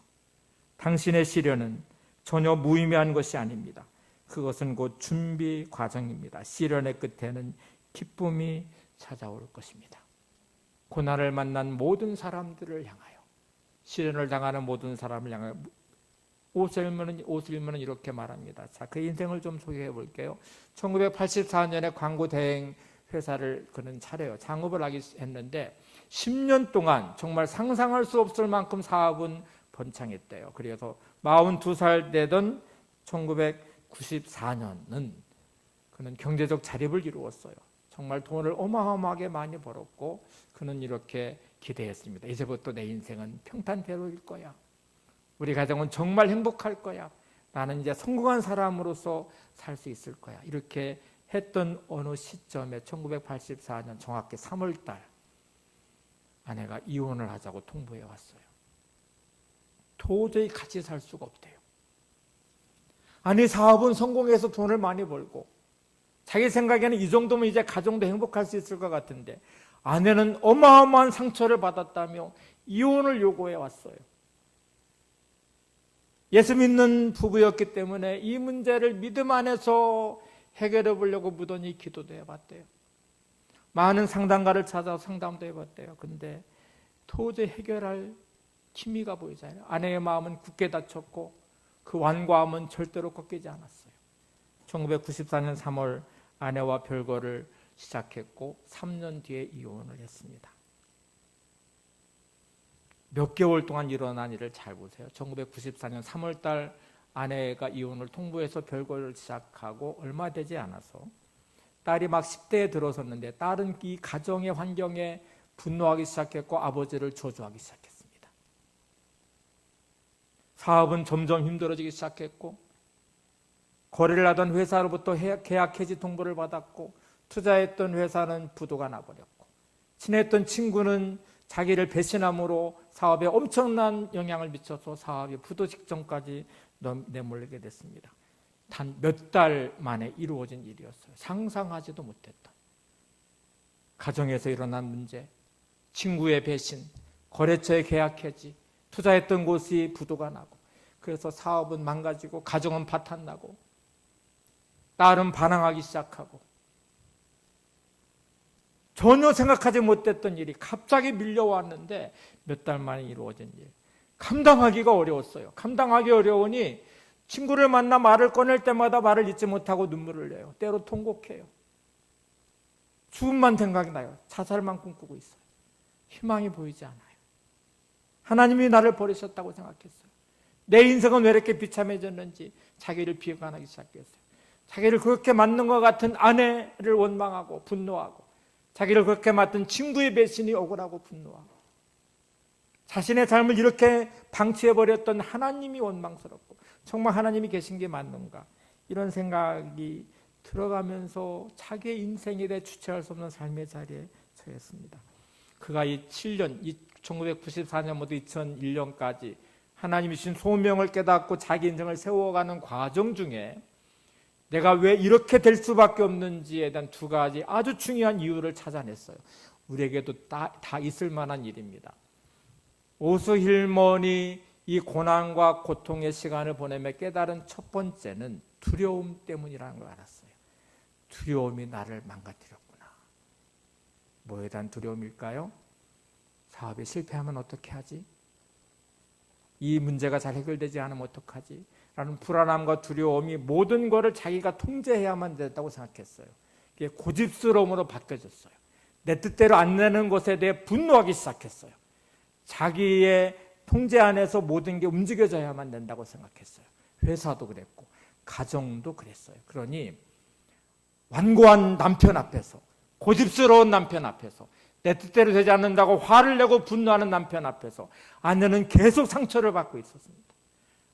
Speaker 1: 당신의 시련은 전혀 무의미한 것이 아닙니다. 그것은 곧 준비 과정입니다. 시련의 끝에는 기쁨이 찾아올 것입니다. 고난을 만난 모든 사람들을 향하여, 시련을 당하는 모든 사람을 향하여 오슬일몬은 이렇게 말합니다. 자, 그 인생을 좀 소개해 볼게요. 1984년에 광고 대행 회사를 그는 차려요. 창업을 하기 했는데 10년 동안 정말 상상할 수 없을 만큼 사업은 번창했대요. 그래서 42살 되던 1994년은 그는 경제적 자립을 이루었어요. 정말 돈을 어마어마하게 많이 벌었고 그는 이렇게 기대했습니다. 이제부터 내 인생은 평탄대로일 거야. 우리 가정은 정말 행복할 거야. 나는 이제 성공한 사람으로서 살 수 있을 거야. 이렇게 했던 어느 시점에 1984년 정확히 3월 달 아내가 이혼을 하자고 통보해 왔어요. 도저히 같이 살 수가 없대요. 아니, 사업은 성공해서 돈을 많이 벌고 자기 생각에는 이 정도면 이제 가정도 행복할 수 있을 것 같은데 아내는 어마어마한 상처를 받았다며 이혼을 요구해 왔어요. 예수 믿는 부부였기 때문에 이 문제를 믿음 안에서 해결해 보려고 무던히 기도도 해봤대요. 많은 상담가를 찾아서 상담도 해봤대요. 근데 도저히 해결할 기미가 보이지 않아요. 아내의 마음은 굳게 닫혔고 그 완고함은 절대로 꺾이지 않았어요. 1994년 3월 아내와 별거를 시작했고 3년 뒤에 이혼을 했습니다. 몇 개월 동안 일어난 일을 잘 보세요. 1994년 3월 달 아내가 이혼을 통보해서 별거를 시작하고 얼마 되지 않아서 딸이 막 10대에 들어섰는데 딸은 이 가정의 환경에 분노하기 시작했고 아버지를 저주하기 시작했습니다. 사업은 점점 힘들어지기 시작했고 거래를 하던 회사로부터 계약 해지 통보를 받았고 투자했던 회사는 부도가 나버렸고 친했던 친구는 자기를 배신함으로 사업에 엄청난 영향을 미쳐서 사업이 부도 직전까지 내몰리게 됐습니다. 단 몇 달 만에 이루어진 일이었어요. 상상하지도 못했던 가정에서 일어난 문제, 친구의 배신, 거래처의 계약 해지, 투자했던 곳이 부도가 나고 그래서 사업은 망가지고 가정은 파탄나고 딸은 반항하기 시작하고 전혀 생각하지 못했던 일이 갑자기 밀려왔는데 몇 달 만에 이루어진 일. 감당하기가 어려웠어요. 감당하기 어려우니 친구를 만나 말을 꺼낼 때마다 말을 잊지 못하고 눈물을 내요. 때로 통곡해요. 죽음만 생각이 나요. 자살만 꿈꾸고 있어요. 희망이 보이지 않아요. 하나님이 나를 버리셨다고 생각했어요. 내 인생은 왜 이렇게 비참해졌는지 자기를 비관하기 시작했어요. 자기를 그렇게 맞는 것 같은 아내를 원망하고 분노하고, 자기를 그렇게 맞던 친구의 배신이 억울하고 분노하고, 자신의 삶을 이렇게 방치해버렸던 하나님이 원망스럽고, 정말 하나님이 계신 게 맞는가, 이런 생각이 들어가면서 자기의 인생에 대해 주체할 수 없는 삶의 자리에 처했습니다. 그가 이 7년, 1994년부터 2001년까지 하나님이 주신 소명을 깨닫고 자기 인생을 세워가는 과정 중에 내가 왜 이렇게 될 수밖에 없는지에 대한 두 가지 아주 중요한 이유를 찾아냈어요. 우리에게도 다 있을 만한 일입니다. 오스힐먼이 이 고난과 고통의 시간을 보내며 깨달은 첫 번째는 두려움 때문이라는 걸 알았어요. 두려움이 나를 망가뜨렸구나. 뭐에 대한 두려움일까요? 사업이 실패하면 어떻게 하지? 이 문제가 잘 해결되지 않으면 어떡하지? 라는 불안함과 두려움이 모든 것을 자기가 통제해야만 됐다고 생각했어요. 이게 고집스러움으로 바뀌어졌어요. 내 뜻대로 안 되는 것에 대해 분노하기 시작했어요. 자기의 통제 안에서 모든 게 움직여져야만 된다고 생각했어요. 회사도 그랬고 가정도 그랬어요. 그러니 완고한 남편 앞에서, 고집스러운 남편 앞에서, 내 뜻대로 되지 않는다고 화를 내고 분노하는 남편 앞에서 아내는 계속 상처를 받고 있었습니다.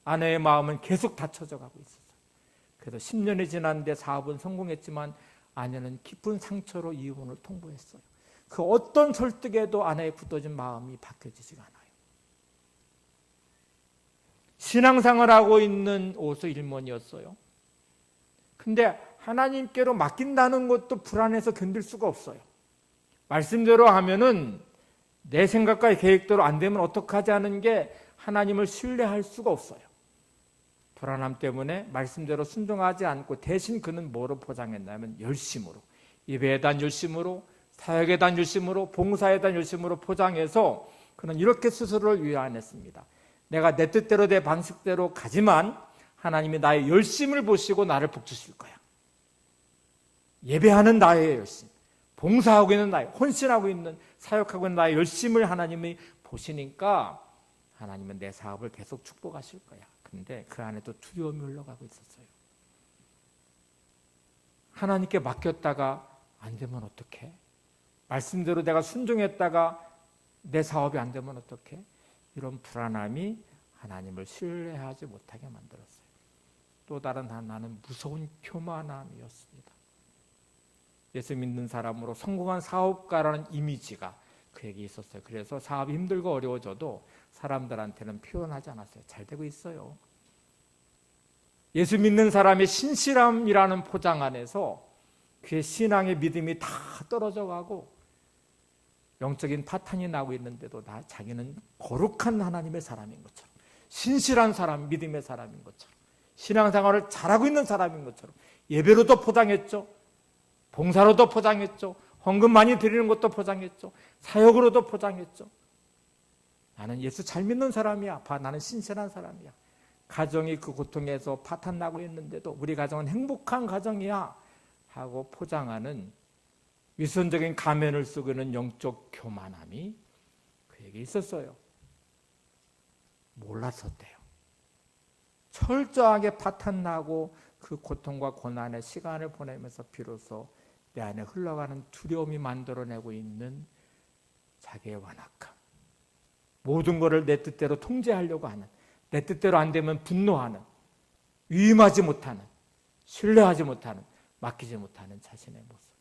Speaker 1: 아내의 마음은 계속 닫혀져 가고 있었어요. 그래서 10년이 지났는데 사업은 성공했지만 아내는 깊은 상처로 이혼을 통보했어요. 그 어떤 설득에도 아내의 굳어진 마음이 바뀌어지지가 않아요. 신앙생활을 하고 있는 오스힐먼이었어요. 근데 하나님께로 맡긴다는 것도 불안해서 견딜 수가 없어요. 말씀대로 하면은 내 생각과 계획대로 안 되면 어떡하지 하는 게 하나님을 신뢰할 수가 없어요. 불안함 때문에 말씀대로 순종하지 않고 대신 그는 뭐로 포장했냐면 열심으로, 예배에 대한 열심으로, 사역에 대한 열심으로, 봉사에 대한 열심으로 포장해서 그는 이렇게 스스로를 위안했습니다. 내가 내 뜻대로 내 방식대로 가지만 하나님이 나의 열심을 보시고 나를 복주실 거야. 예배하는 나의 열심, 봉사하고 있는 나의, 헌신하고 있는, 사역하고 있는 나의 열심을 하나님이 보시니까 하나님은 내 사업을 계속 축복하실 거야. 근데 그 안에 또 두려움이 흘러가고 있었어요. 하나님께 맡겼다가 안 되면 어떡해? 말씀대로 내가 순종했다가 내 사업이 안 되면 어떡해? 이런 불안함이 하나님을 신뢰하지 못하게 만들었어요. 또 다른 하나는 무서운 교만함이었습니다. 예수 믿는 사람으로 성공한 사업가라는 이미지가 그에게 있었어요. 그래서 사업이 힘들고 어려워져도 사람들한테는 표현하지 않았어요. 잘 되고 있어요. 예수 믿는 사람의 신실함이라는 포장 안에서 그의 신앙의 믿음이 다 떨어져 가고 영적인 파탄이 나고 있는데도 자기는 거룩한 하나님의 사람인 것처럼, 신실한 사람, 믿음의 사람인 것처럼, 신앙생활을 잘하고 있는 사람인 것처럼 예배로도 포장했죠. 봉사로도 포장했죠. 헌금 많이 드리는 것도 포장했죠. 사역으로도 포장했죠. 나는 예수 잘 믿는 사람이야. 나는 신실한 사람이야. 가정이 그 고통에서 파탄나고 있는데도 우리 가정은 행복한 가정이야 하고 포장하는 위선적인 가면을 쓰고 있는 영적 교만함이 그에게 있었어요. 몰랐었대요. 철저하게 파탄나고 그 고통과 고난의 시간을 보내면서 비로소 내 안에 흘러가는 두려움이 만들어내고 있는 자기의 완악함, 모든 것을 내 뜻대로 통제하려고 하는, 내 뜻대로 안 되면 분노하는, 위임하지 못하는, 신뢰하지 못하는, 맡기지 못하는 자신의 모습.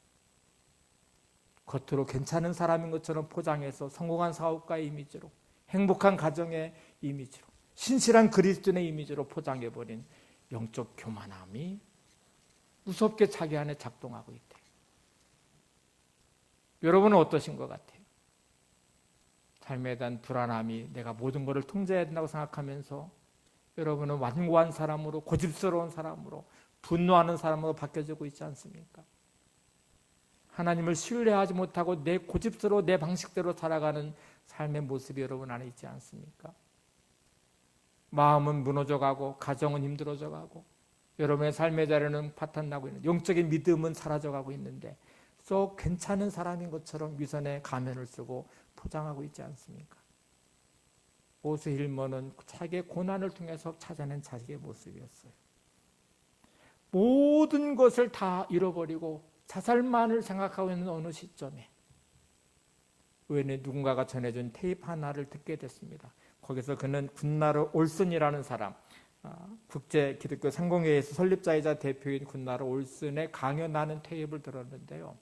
Speaker 1: 겉으로 괜찮은 사람인 것처럼 포장해서 성공한 사업가의 이미지로, 행복한 가정의 이미지로, 신실한 그리스도인의 이미지로 포장해버린 영적 교만함이 무섭게 자기 안에 작동하고 있대요. 여러분은 어떠신 것 같아요? 삶에 대한 불안함이 내가 모든 것을 통제해야 된다고 생각하면서 여러분은 완고한 사람으로, 고집스러운 사람으로, 분노하는 사람으로 바뀌어지고 있지 않습니까? 하나님을 신뢰하지 못하고 내 고집스러워 내 방식대로 살아가는 삶의 모습이 여러분 안에 있지 않습니까? 마음은 무너져가고 가정은 힘들어져가고 여러분의 삶의 자리는 파탄나고 있는, 영적인 믿음은 사라져가고 있는데 쏙 괜찮은 사람인 것처럼 위선의 가면을 쓰고 포장하고 있지 않습니까? 오스힐머는 자기의 고난을 통해서 찾아낸 자기의 모습이었어요. 모든 것을 다 잃어버리고 자살만을 생각하고 있는 어느 시점에 우연히 누군가가 전해준 테이프 하나를 듣게 됐습니다. 거기서 그는 굿나루 올슨이라는 사람, 국제 기독교 상공회에서 설립자이자 대표인 굿나루 올슨의 강연하는 테이프를 들었는데요.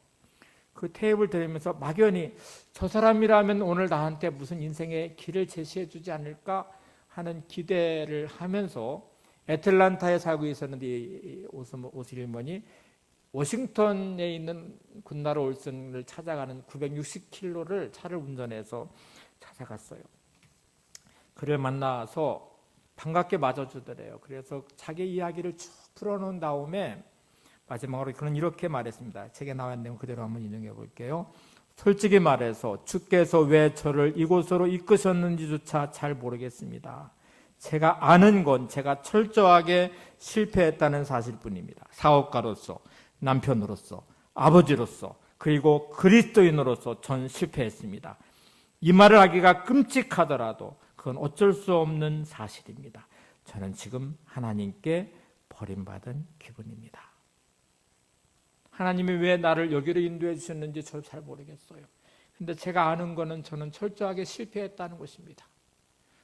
Speaker 1: 그 테이프를 들으면서 막연히 저 사람이라면 오늘 나한테 무슨 인생의 길을 제시해 주지 않을까 하는 기대를 하면서 애틀란타에 살고 있었는데 오스힐먼이 워싱턴에 있는 굿나루 올슨을 찾아가는 960km를 차를 운전해서 찾아갔어요. 그를 만나서 반갑게 맞아주더래요. 그래서 자기 이야기를 쭉 풀어놓은 다음에 마지막으로 그는 이렇게 말했습니다. 책에 나와 있는 내용 그대로 한번 인용해 볼게요. 솔직히 말해서 주께서 왜 저를 이곳으로 이끄셨는지조차 잘 모르겠습니다. 제가 아는 건 제가 철저하게 실패했다는 사실뿐입니다. 사업가로서, 남편으로서, 아버지로서, 그리고 그리스도인으로서 전 실패했습니다. 이 말을 하기가 끔찍하더라도 그건 어쩔 수 없는 사실입니다. 저는 지금 하나님께 버림받은 기분입니다. 하나님이 왜 나를 여기로 인도해 주셨는지 저 잘 모르겠어요. 근데 제가 아는 거는 저는 철저하게 실패했다는 것입니다.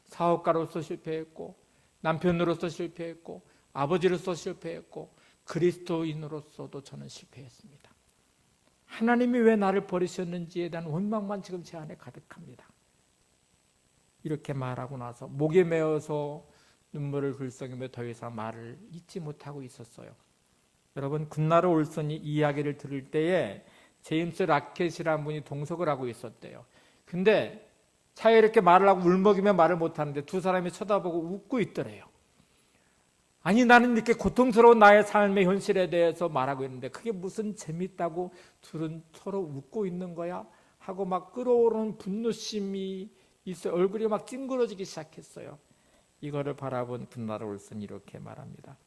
Speaker 1: 사업가로서 실패했고, 남편으로서 실패했고, 아버지로서 실패했고, 그리스도인으로서도 저는 실패했습니다. 하나님이 왜 나를 버리셨는지에 대한 원망만 지금 제 안에 가득합니다. 이렇게 말하고 나서 목에 메어서 눈물을 글썽이며 더 이상 말을 잇지 못하고 있었어요. 여러분, 굿나루 올슨이 이 이야기를 들을 때에 제임스 라켓이라는 분이 동석을 하고 있었대요. 근데 차에 이렇게 말을 하고 울먹이며 말을 못하는데 두 사람이 쳐다보고 웃고 있더래요. 아니, 나는 이렇게 고통스러운 나의 삶의 현실에 대해서 말하고 있는데 그게 무슨 재밌다고 둘은 서로 웃고 있는 거야? 하고 막 끓어오르는 분노심이 있어요. 얼굴이 막 찡그러지기 시작했어요. 이거를 바라본 굿나루 올슨이 이렇게 말합니다.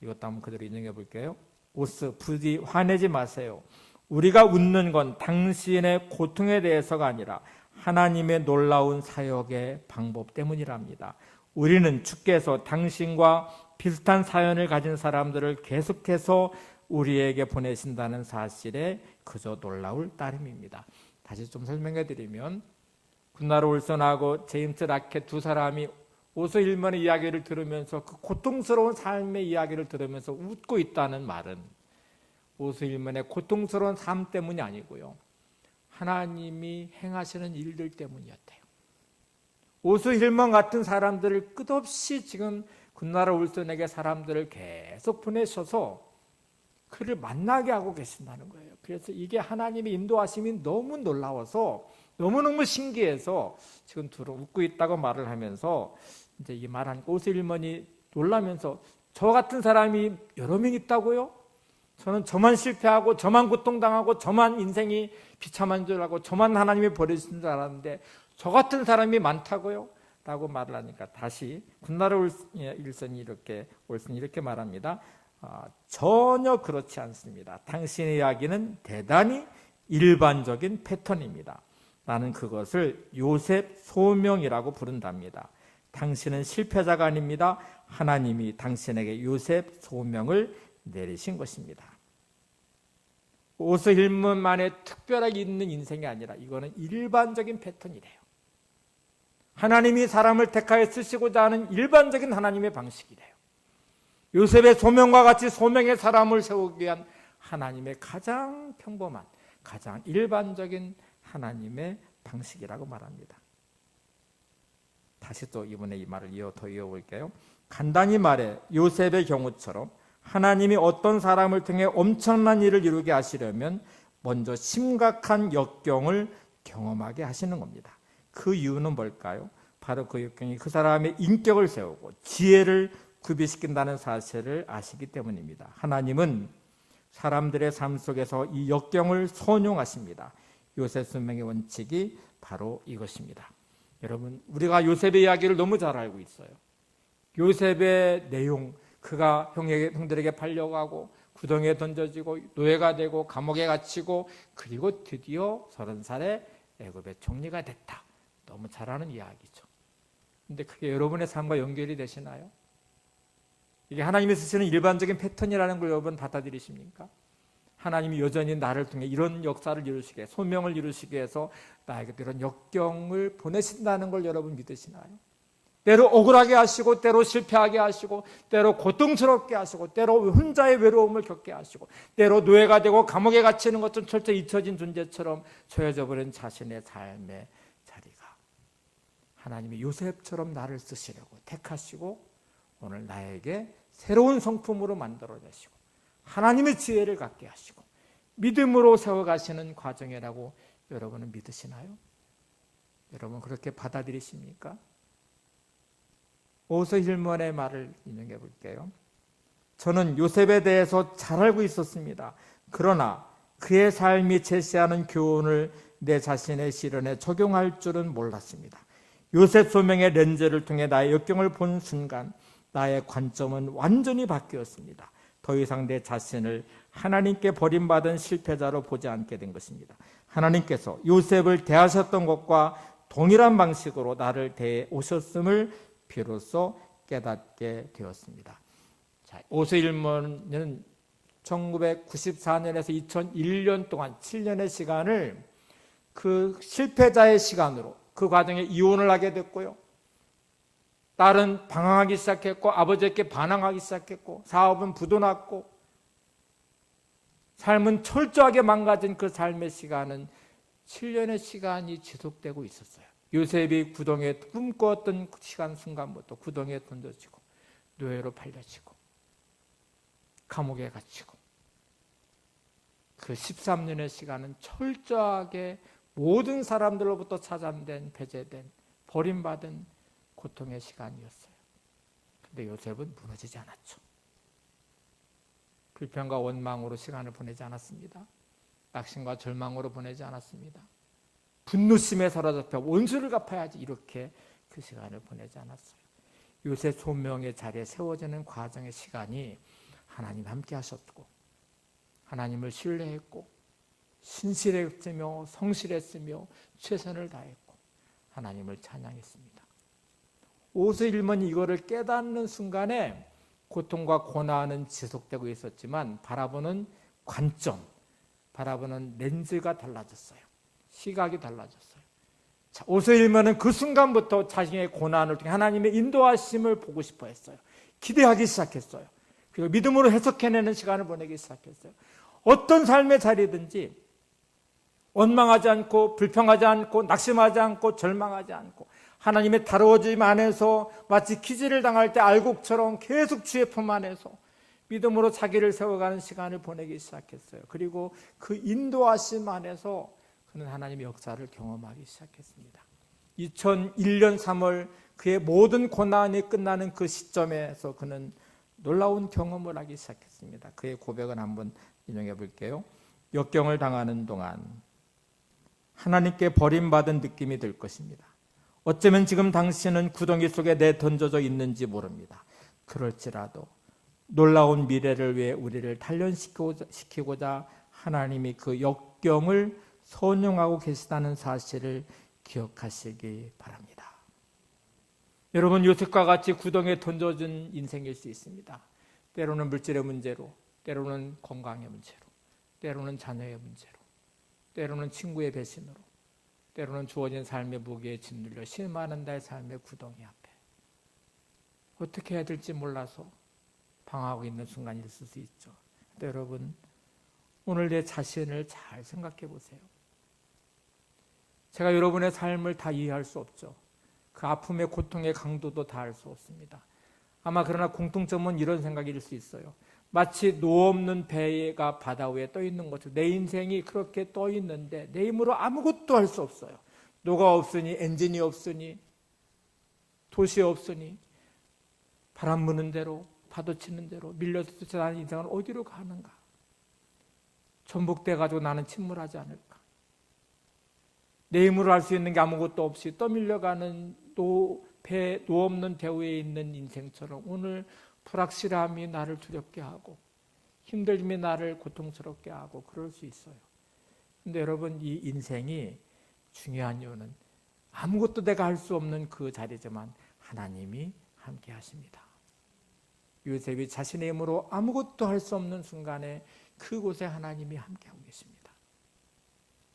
Speaker 1: 이것도 한번 그대로 인용해 볼게요. 오스, 부디 화내지 마세요. 우리가 웃는 건 당신의 고통에 대해서가 아니라 하나님의 놀라운 사역의 방법 때문이랍니다. 우리는 주께서 당신과 비슷한 사연을 가진 사람들을 계속해서 우리에게 보내신다는 사실에 그저 놀라울 따름입니다. 다시 좀 설명해 드리면 굿나루 올슨하고 제임스 라켓 두 사람이 오스힐먼의 이야기를 들으면서 그 고통스러운 삶의 이야기를 들으면서 웃고 있다는 말은 오스힐먼의 고통스러운 삶 때문이 아니고요, 하나님이 행하시는 일들 때문이었대요. 오스힐먼 같은 사람들을 끝없이 지금 굿나루 올슨에게 사람들을 계속 보내셔서 그를 만나게 하고 계신다는 거예요. 그래서 이게 하나님의 인도하심이 너무 놀라워서 너무너무 신기해서 지금 둘은 웃고 있다고 말을 하면서 이제 이 말하니까 오스힐먼이 놀라면서 저 같은 사람이 여러 명 있다고요? 저는 저만 실패하고 저만 고통당하고 저만 인생이 비참한 줄 알고 저만 하나님이 버리신 줄 알았는데 저 같은 사람이 많다고요? 라고 말을 하니까 다시 굿나루 올슨이 이렇게 말합니다. 전혀 그렇지 않습니다. 당신의 이야기는 대단히 일반적인 패턴입니다. 나는 그것을 요셉 소명이라고 부른답니다. 당신은 실패자가 아닙니다. 하나님이 당신에게 요셉 소명을 내리신 것입니다. 오스힐먼만의 특별하게 있는 인생이 아니라 이거는 일반적인 패턴이래요. 하나님이 사람을 택하여 쓰시고자 하는 일반적인 하나님의 방식이래요. 요셉의 소명과 같이 소명의 사람을 세우기 위한 하나님의 가장 평범한, 가장 일반적인 하나님의 방식이라고 말합니다. 다시 또 이번에 이 말을 더 이어볼게요. 간단히 말해 요셉의 경우처럼 하나님이 어떤 사람을 통해 엄청난 일을 이루게 하시려면 먼저 심각한 역경을 경험하게 하시는 겁니다. 그 이유는 뭘까요? 바로 그 역경이 그 사람의 인격을 세우고 지혜를 구비시킨다는 사실을 아시기 때문입니다. 하나님은 사람들의 삶 속에서 이 역경을 선용하십니다. 요셉 소명의 원칙이 바로 이것입니다. 여러분, 우리가 요셉의 이야기를 너무 잘 알고 있어요. 요셉의 내용, 그가 형들에게 팔려가고 구덩이에 던져지고 노예가 되고 감옥에 갇히고 그리고 드디어 30살에 애굽의 총리가 됐다. 너무 잘 아는 이야기죠. 근데 그게 여러분의 삶과 연결이 되시나요? 이게 하나님이 쓰시는 일반적인 패턴이라는 걸 여러분 받아들이십니까? 하나님이 여전히 나를 통해 이런 역사를 이루시게, 소명을 이루시기 위해서 나에게 이런 역경을 보내신다는 걸 여러분 믿으시나요? 때로 억울하게 하시고, 때로 실패하게 하시고, 때로 고통스럽게 하시고, 때로 혼자의 외로움을 겪게 하시고, 때로 노예가 되고 감옥에 갇히는 것처럼 철저히 잊혀진 존재처럼 조여져 버린 자신의 삶의 자리가 하나님이 요셉처럼 나를 쓰시려고 택하시고 오늘 나에게 새로운 성품으로 만들어내시고 하나님의 지혜를 갖게 하시고 믿음으로 세워가시는 과정이라고 여러분은 믿으시나요? 여러분 그렇게 받아들이십니까? 오스힐먼의 말을 인용해 볼게요. 저는 요셉에 대해서 잘 알고 있었습니다. 그러나 그의 삶이 제시하는 교훈을 내 자신의 시련에 적용할 줄은 몰랐습니다. 요셉 소명의 렌즈를 통해 나의 역경을 본 순간 나의 관점은 완전히 바뀌었습니다. 더 이상 내 자신을 하나님께 버림받은 실패자로 보지 않게 된 것입니다. 하나님께서 요셉을 대하셨던 것과 동일한 방식으로 나를 대해 오셨음을 비로소 깨닫게 되었습니다. 자, 오스힐먼은 1994년에서 2001년 동안 7년의 시간을 그 실패자의 시간으로 그 과정에 이혼을 하게 됐고요. 딸은 방황하기 시작했고 아버지에게 반항하기 시작했고 사업은 부도났고 삶은 철저하게 망가진 그 삶의 시간은 7년의 시간이 지속되고 있었어요. 요셉이 구덩이에 꿈꿨던 시간 순간부터 구덩이에 던져지고 노예로 팔려지고 감옥에 갇히고 그 13년의 시간은 철저하게 모든 사람들로부터 차단된, 배제된, 버림받은 고통의 시간이었어요. 근데 요셉은 무너지지 않았죠. 불평과 원망으로 시간을 보내지 않았습니다. 낙심과 절망으로 보내지 않았습니다. 분노심에 사로잡혀 원수를 갚아야지 이렇게 그 시간을 보내지 않았어요. 요셉 소명의 자리에 세워지는 과정의 시간이 하나님 함께 하셨고 하나님을 신뢰했고 신실했으며 성실했으며 최선을 다했고 하나님을 찬양했습니다. 오스힐먼이 이거를 깨닫는 순간에 고통과 고난은 지속되고 있었지만 바라보는 관점, 바라보는 렌즈가 달라졌어요. 시각이 달라졌어요. 자, 오스힐먼은 그 순간부터 자신의 고난을 통해 하나님의 인도하심을 보고 싶어 했어요. 기대하기 시작했어요. 그리고 믿음으로 해석해내는 시간을 보내기 시작했어요. 어떤 삶의 자리든지 원망하지 않고 불평하지 않고 낙심하지 않고 절망하지 않고 하나님의 다루어짐 안에서 마치 기지를 당할 때 알곡처럼 계속 주의 품 안에서 믿음으로 자기를 세워가는 시간을 보내기 시작했어요. 그리고 그 인도하심 안에서 그는 하나님의 역사를 경험하기 시작했습니다. 2001년 3월 그의 모든 고난이 끝나는 그 시점에서 그는 놀라운 경험을 하기 시작했습니다. 그의 고백을 한번 인용해 볼게요. 역경을 당하는 동안 하나님께 버림받은 느낌이 들 것입니다. 어쩌면 지금 당신은 구덩이 속에 내던져져 있는지 모릅니다. 그럴지라도 놀라운 미래를 위해 우리를 단련시키고자 하나님이 그 역경을 선용하고 계시다는 사실을 기억하시기 바랍니다. 여러분 요셉과 같이 구덩이에 던져진 인생일 수 있습니다. 때로는 물질의 문제로, 때로는 건강의 문제로, 때로는 자녀의 문제로, 때로는 친구의 배신으로, 때로는 주어진 삶의 무게에 짓눌려 실망하는 나의 삶의 구덩이 앞에 어떻게 해야 될지 몰라서 방황하고 있는 순간이 있을 수 있죠. 근데 여러분 오늘 내 자신을 잘 생각해 보세요. 제가 여러분의 삶을 다 이해할 수 없죠. 그 아픔의 고통의 강도도 다 알 수 없습니다. 아마 그러나 공통점은 이런 생각일 수 있어요. 마치 노 없는 배가 바다 위에 떠 있는 것처럼 내 인생이 그렇게 떠 있는데 내 힘으로 아무것도 할 수 없어요. 노가 없으니 엔진이 없으니 도시 없으니 바람 부는 대로 파도 치는 대로 밀려서 쫓아다니는 인생은 어디로 가는가? 전복돼 가지고 나는 침몰하지 않을까? 내 힘으로 할 수 있는 게 아무것도 없이 떠밀려가는 노 없는 배후에 있는 인생처럼 오늘 불확실함이 나를 두렵게 하고 힘듦이 나를 고통스럽게 하고 그럴 수 있어요. 근데 여러분, 이 인생이 중요한 이유는 아무것도 내가 할 수 없는 그 자리지만 하나님이 함께 하십니다. 요셉이 자신의 힘으로 아무것도 할 수 없는 순간에 그곳에 하나님이 함께하고 계십니다.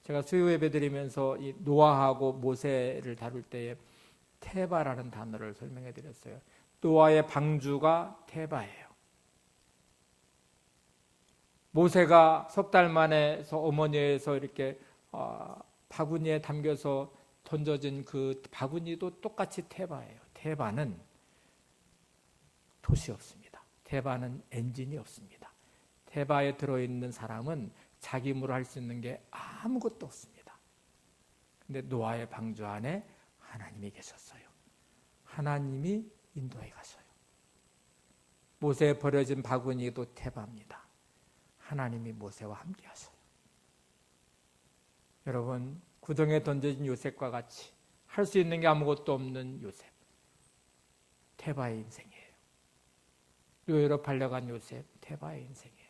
Speaker 1: 제가 수요 예배 드리면서 이 노아하고 모세를 다룰 때에 테바라는 단어를 설명해 드렸어요. 노아의 방주가 테바예요. 모세가 석 달 만에서 어머니에서 이렇게 바구니에 담겨서 던져진 그 바구니도 똑같이 테바예요. 테바는 도시 없습니다. 테바는 엔진이 없습니다. 테바에 들어있는 사람은 자기 힘으로 할 수 있는 게 아무것도 없습니다. 근데 노아의 방주 안에 하나님이 계셨어요. 하나님이 인도해 가셔요. 모세에 버려진 바구니도 테바입니다. 하나님이 모세와 함께 하셔요. 여러분, 구덩이에 던져진 요셉과 같이 할 수 있는 게 아무것도 없는 요셉, 테바의 인생이에요. 묘회로 팔려간 요셉, 테바의 인생이에요.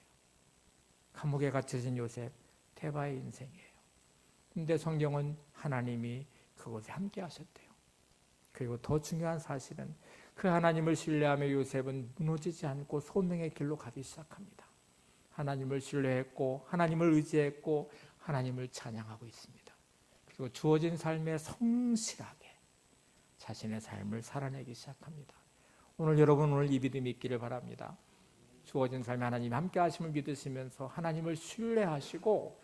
Speaker 1: 감옥에 갇혀진 요셉, 테바의 인생이에요. 근데 성경은 하나님이 그곳에 함께 하셨대요. 그리고 더 중요한 사실은 그 하나님을 신뢰하며 요셉은 무너지지 않고 소명의 길로 가기 시작합니다. 하나님을 신뢰했고 하나님을 의지했고 하나님을 찬양하고 있습니다. 그리고 주어진 삶에 성실하게 자신의 삶을 살아내기 시작합니다. 오늘 여러분, 오늘 이 믿음이 있기를 바랍니다. 주어진 삶에 하나님이 함께 하심을 믿으시면서 하나님을 신뢰하시고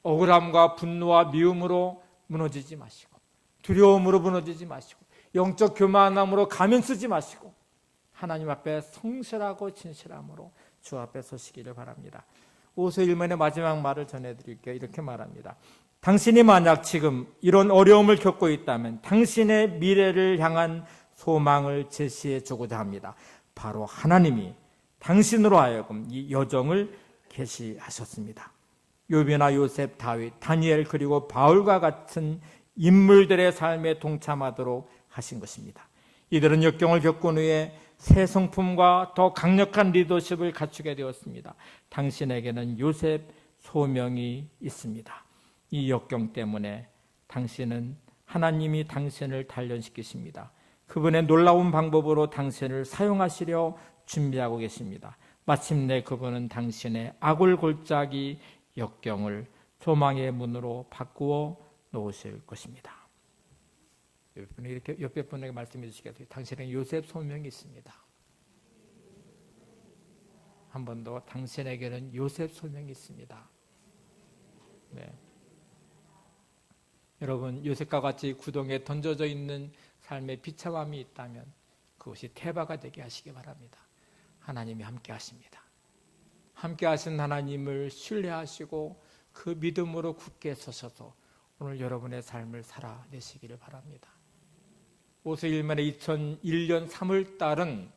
Speaker 1: 억울함과 분노와 미움으로 무너지지 마시고 두려움으로 무너지지 마시고 영적 교만함으로 가면 쓰지 마시고 하나님 앞에 성실하고 진실함으로 주 앞에 서시기를 바랍니다. 오서 1면의 마지막 말을 전해드릴게요. 이렇게 말합니다. 당신이 만약 지금 이런 어려움을 겪고 있다면 당신의 미래를 향한 소망을 제시해 주고자 합니다. 바로 하나님이 당신으로 하여금 이 여정을 계시하셨습니다. 욥이나 요셉, 다윗, 다니엘 그리고 바울과 같은 인물들의 삶에 동참하도록 하신 것입니다. 이들은 역경을 겪은 후에 새 성품과 더 강력한 리더십을 갖추게 되었습니다. 당신에게는 요셉 소명이 있습니다. 이 역경 때문에 당신은 하나님이 당신을 단련시키십니다. 그분의 놀라운 방법으로 당신을 사용하시려 준비하고 계십니다. 마침내 그분은 당신의 아굴골짜기 역경을 소망의 문으로 바꾸어 놓으실 것입니다. 이렇게 옆에 분에게 말씀해 주시겠어요? 당신에게 요셉 소명이 있습니다. 한 번 더, 당신에게는 요셉 소명이 있습니다. 네. 여러분, 요셉과 같이 구덩이에 던져져 있는 삶의 비참함이 있다면 그것이 태바가 되게 하시기 바랍니다. 하나님이 함께 하십니다. 함께 하신 하나님을 신뢰하시고 그 믿음으로 굳게 서셔서 오늘 여러분의 삶을 살아내시기를 바랍니다. 오서 1면에 2001년 3월 달은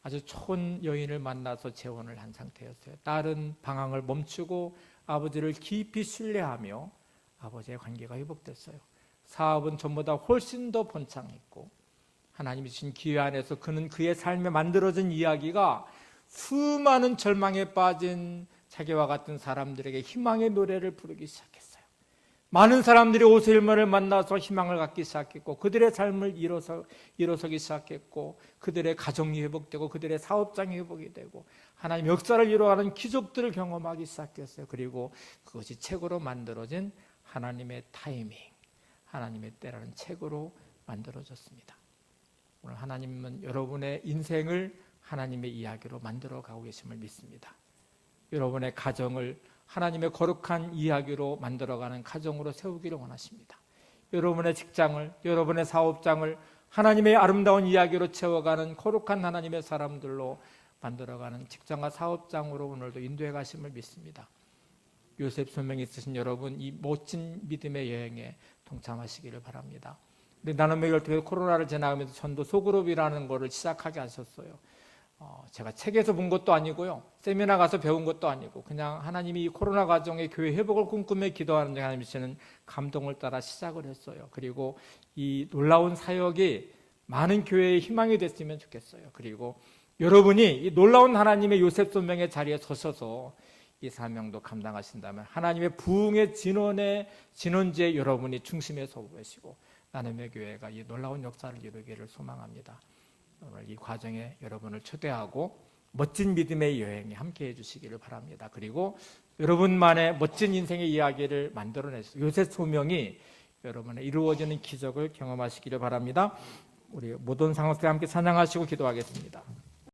Speaker 1: 아주 좋은 여인을 만나서 재혼을 한 상태였어요. 딸은 방황을 멈추고 아버지를 깊이 신뢰하며 아버지의 관계가 회복됐어요. 사업은 전보다 훨씬 더 번창했고 하나님이 주신 기회 안에서 그는 그의 삶에 만들어진 이야기가 수많은 절망에 빠진 자기와 같은 사람들에게 희망의 노래를 부르기 시작했어요. 많은 사람들이 오세일만을 만나서 희망을 갖기 시작했고 그들의 삶을 일어서기 시작했고 그들의 가정이 회복되고 그들의 사업장이 회복이 되고 하나님 역사를 이루어가는 기적들을 경험하기 시작했어요. 그리고 그것이 책으로 만들어진 하나님의 타이밍, 하나님의 때라는 책으로 만들어졌습니다. 오늘 하나님은 여러분의 인생을 하나님의 이야기로 만들어가고 계심을 믿습니다. 여러분의 가정을 하나님의 거룩한 이야기로 만들어가는 가정으로 세우기를 원하십니다. 여러분의 직장을, 여러분의 사업장을 하나님의 아름다운 이야기로 채워가는 거룩한 하나님의 사람들로 만들어가는 직장과 사업장으로 오늘도 인도해 가심을 믿습니다. 요셉 소명이 있으신 여러분, 이 멋진 믿음의 여행에 동참하시기를 바랍니다. 우리 나눔의 열두 코로나를 지나가면서 전도 소그룹이라는 것을 시작하게 하셨어요. 제가 책에서 본 것도 아니고요, 세미나 가서 배운 것도 아니고, 그냥 하나님이 이 코로나 과정에 교회 회복을 꿈꾸며 기도하는 하나님이 주시는 감동을 따라 시작을 했어요. 그리고 이 놀라운 사역이 많은 교회의 희망이 됐으면 좋겠어요. 그리고 여러분이 이 놀라운 하나님의 요셉 소명의 자리에 서셔서 이 사명도 감당하신다면 하나님의 부흥의 진원지에 여러분이 중심에 서 계시고 나눔의 교회가 이 놀라운 역사를 이루기를 소망합니다. 오늘 이 과정에 여러분을 초대하고 멋진 믿음의 여행에 함께해 주시기를 바랍니다. 그리고 여러분만의 멋진 인생의 이야기를 만들어내서 요셉 소명이 여러분의 이루어지는 기적을 경험하시기를 바랍니다. 우리 모든 상황 때 함께 찬양하시고 기도하겠습니다.